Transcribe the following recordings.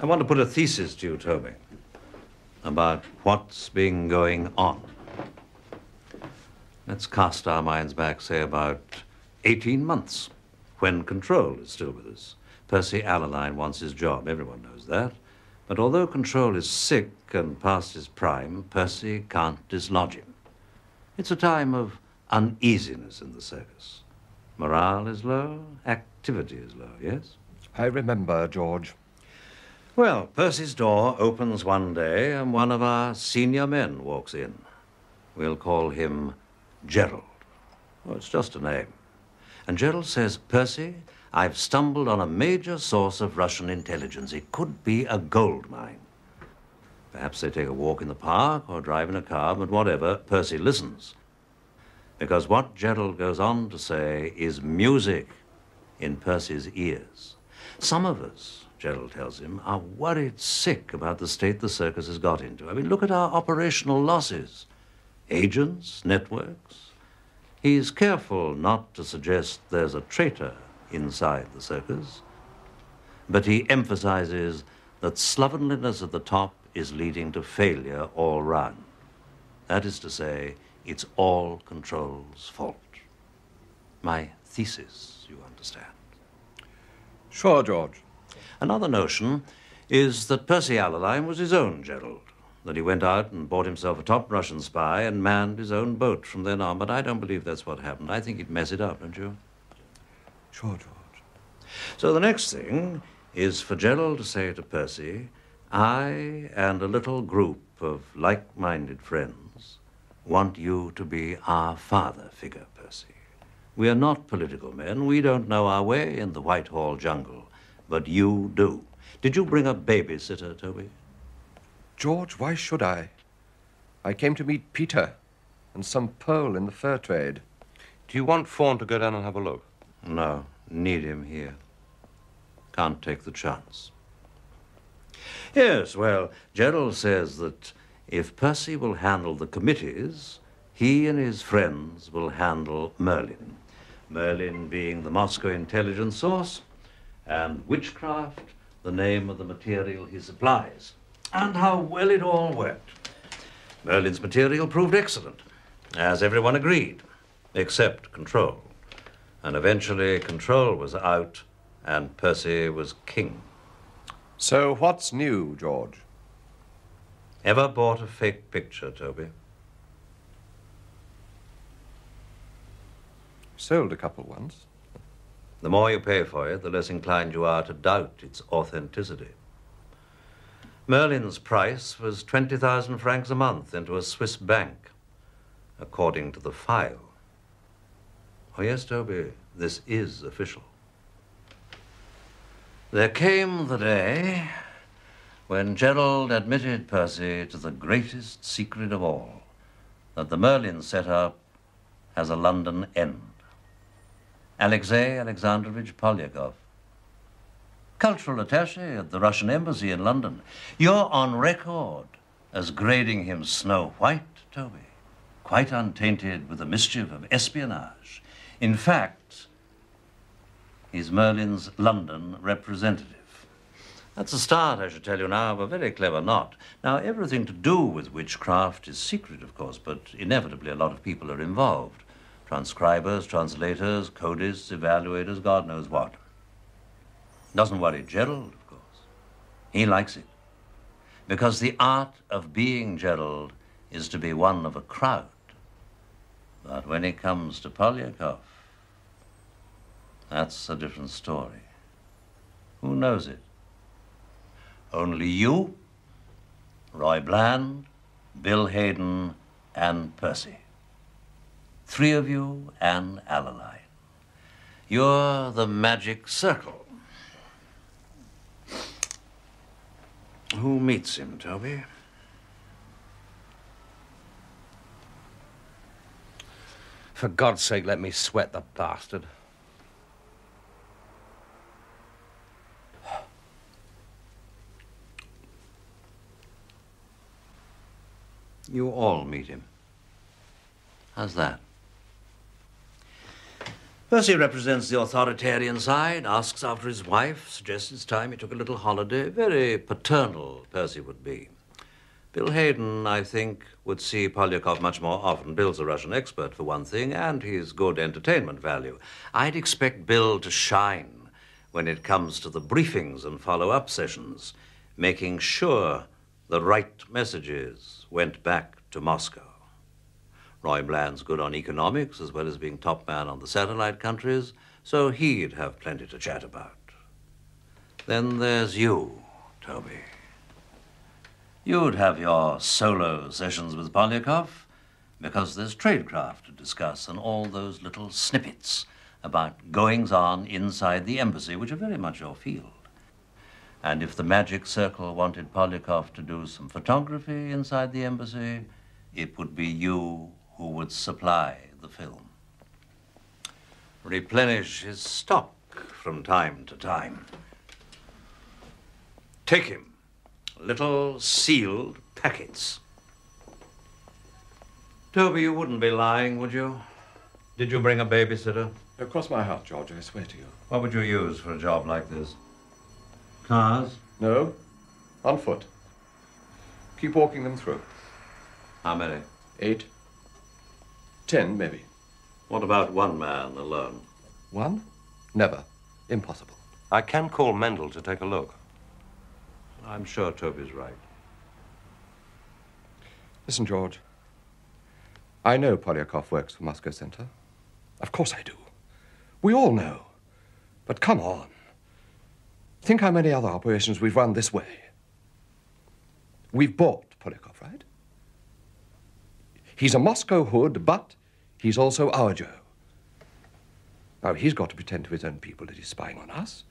I want to put a thesis to you, Toby, about what's been going on. Let's cast our minds back, say, about 18 months, when Control is still with us. Percy Allaline wants his job. Everyone knows that. But although Control is sick and past his prime, Percy can't dislodge him. It's a time of uneasiness in the circus. Morale is low, activity is low, yes? I remember, George. Well, Percy's door opens one day and one of our senior men walks in. We'll call him Gerald. Oh, it's just a name. And Gerald says, Percy, I've stumbled on a major source of Russian intelligence. It could be a gold mine. Perhaps they take a walk in the park or drive in a car, but whatever, Percy listens. Because what Gerald goes on to say is music in Percy's ears. Some of us, Gerald tells him, are worried sick about the state the circus has got into. I mean, look at our operational losses. Agents, networks. He's careful not to suggest there's a traitor inside the circus, but he emphasizes that slovenliness at the top is leading to failure all round. That is to say, it's all Control's fault. My thesis, you understand. Sure, George. Another notion is that Percy Allaline was his own Gerald, that he went out and bought himself a top Russian spy and manned his own boat from then on. But I don't believe that's what happened. I think he'd mess it up, don't you? Sure, George. So the next thing is for Gerald to say to Percy, I and a little group of like-minded friends want you to be our father figure, Percy. We are not political men. We don't know our way in the Whitehall jungle, but you do. Did you bring a babysitter, Toby? George, why should I? I came to meet Peter and some Pole in the fur trade. Do you want Fawn to go down and have a look? No, need him here. Can't take the chance. Yes, well, Gerald says that if Percy will handle the committees, he and his friends will handle Merlin. Merlin being the Moscow intelligence source, and witchcraft the name of the material he supplies. And how well it all worked. Merlin's material proved excellent, as everyone agreed, except Control. And eventually Control was out and Percy was king. So what's new, George? Ever bought a fake picture, Toby? Sold a couple once. The more you pay for it, the less inclined you are to doubt its authenticity. Merlin's price was 20,000 francs a month into a Swiss bank, according to the file. Oh, yes, Toby, this is official. There came the day when Gerald admitted Percy to the greatest secret of all, that the Merlin setup has a London end. Alexei Alexandrovich Polyakov, cultural attaché at the Russian embassy in London. You're on record as grading him Snow White, Toby, quite untainted with the mischief of espionage. In fact, he's Merlin's London representative. That's a start, I should tell you now, of a very clever knot. Now, everything to do with witchcraft is secret, of course, but inevitably a lot of people are involved. Transcribers, translators, codists, evaluators, God knows what. Doesn't worry Gerald, of course. He likes it. Because the art of being Gerald is to be one of a crowd. But when it comes to Polyakov, that's a different story. Who knows it? Only you, Roy Bland, Bill Hayden, and Percy. 3 of you and Allaline. You're the magic circle. Who meets him, Toby? For God's sake, let me sweat the bastard. You all meet him. How's that? Percy represents the authoritarian side, asks after his wife, suggests it's time he took a little holiday. Very paternal, Percy would be. Bill Hayden, I think, would see Polyakov much more often. Bill's a Russian expert, for one thing, and he's good entertainment value. I'd expect Bill to shine when it comes to the briefings and follow-up sessions, making sure the right messages went back to Moscow. Roy Bland's good on economics as well as being top man on the satellite countries, so he'd have plenty to chat about. Then there's you, Toby. You'd have your solo sessions with Polyakov because there's tradecraft to discuss and all those little snippets about goings-on inside the embassy, which are very much your field. And if the Magic Circle wanted Polyakov to do some photography inside the embassy, it would be you who would supply the film. Replenish his stock from time to time. Take him little sealed packets. Toby, you wouldn't be lying, would you? Did you bring a babysitter? Cross my heart, George, I swear to you. What would you use for a job like this? Cars? No, on foot. Keep walking them through. How many? 8, 10, maybe. What about one man alone? 1? Never. Impossible. I can call Mendel to take a look. I'm sure Toby's right. Listen, George. I know Polyakov works for Moscow Center. Of course I do. We all know. But come on. Think how many other operations we've run this way. We've bought Polyakov, right? He's a Moscow hood, but he's also our Joe. Now, he's got to pretend to his own people that he's spying on us.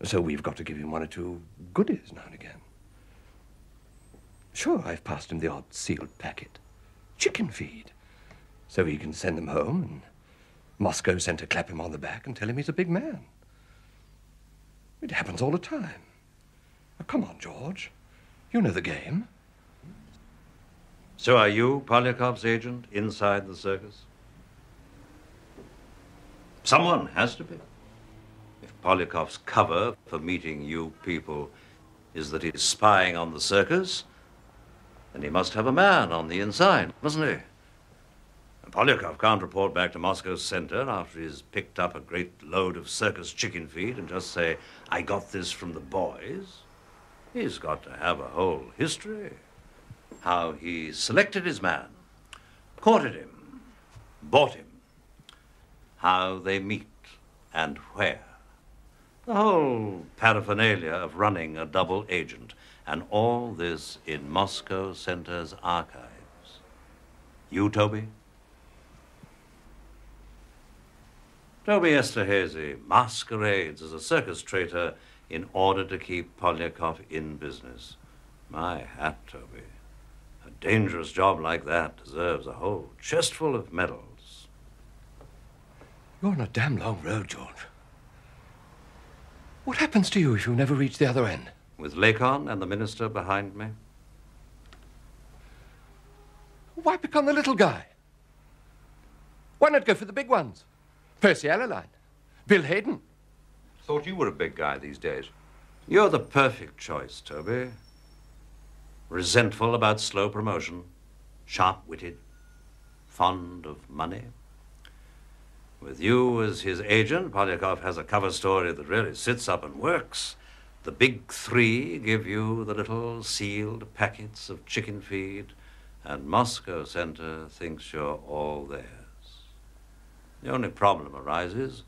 So we've got to give him 1 or 2 goodies now and again. Sure, I've passed him the odd sealed packet. Chicken feed. So he can send them home and Moscow Center clap him on the back and tell him he's a big man. It happens all the time. Now, come on, George. You know the game. So are you Polyakov's agent inside the circus? Someone has to be. If Polyakov's cover for meeting you people is that he's spying on the circus, then he must have a man on the inside, mustn't he? And Polyakov can't report back to Moscow Center after he's picked up a great load of circus chicken feed and just say, I got this from the boys. He's got to have a whole history. How he selected his man, courted him, bought him, how they meet and where. The whole paraphernalia of running a double agent, and all this in Moscow Center's archives. You, Toby? Toby Esterhazy masquerades as a circus traitor in order to keep Polyakov in business. My hat, Toby. A dangerous job like that deserves a whole chestful of medals. You're on a damn long road, George. What happens to you if you never reach the other end? With Lakon and the minister behind me? Why become the little guy? Why not go for the big ones? Percy Alleline, Bill Hayden. Thought you were a big guy these days. You're the perfect choice, Toby. Resentful about slow promotion, sharp-witted, fond of money. With you as his agent, Polyakov has a cover story that really sits up and works. The big 3 give you the little sealed packets of chicken feed, and Moscow Center thinks you're all theirs. The only problem arises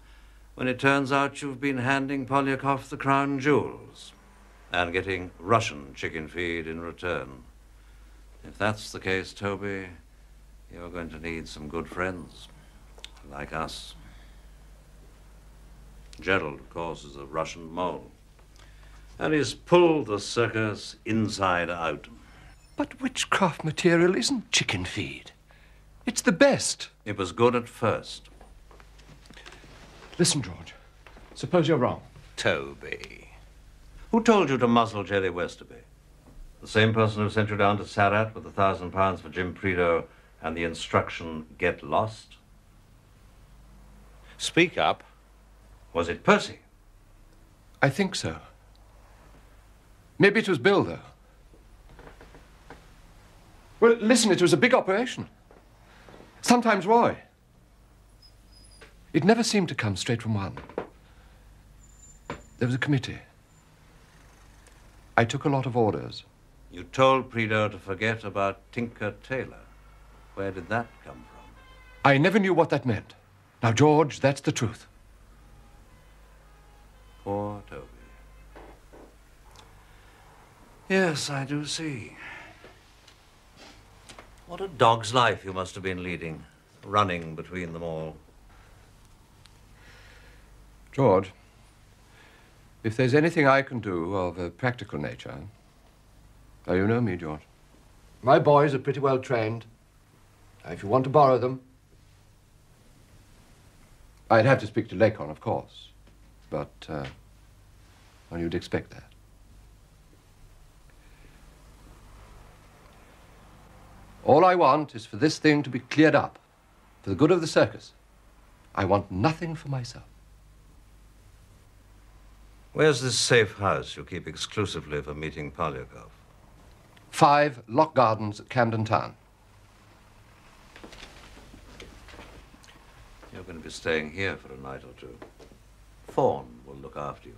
when it turns out you've been handing Polyakov the crown jewels and getting Russian chicken feed in return. If that's the case, Toby, you're going to need some good friends, like us. Gerald, of course, is a Russian mole, and he's pulled the circus inside out. But witchcraft material isn't chicken feed. It's the best. It was good at first. Listen, George. Suppose you're wrong. Toby. Who told you to muzzle Jerry Westerby? The same person who sent you down to Sarat with £1,000 for Jim Prideaux and the instruction, get lost? Speak up. Was it Percy? I think so. Maybe it was Bill, though. Well, listen, it was a big operation. Sometimes Roy. It never seemed to come straight from one. There was a committee. I took a lot of orders. You told Prideaux to forget about Tinker Tailor. Where did that come from? I never knew what that meant. Now, George, that's the truth. Poor Toby. Yes, I do see. What a dog's life you must have been leading, running between them all. George, if there's anything I can do of a practical nature... Now, you know me, George. My boys are pretty well trained. Now, if you want to borrow them... I'd have to speak to Lacon, of course. But, well, you'd expect that. All I want is for this thing to be cleared up, for the good of the circus. I want nothing for myself. Where's this safe house you keep exclusively for meeting Polyakov? 5 Lock Gardens at Camden Town. You're going to be staying here for a night or two. Fawn will look after you.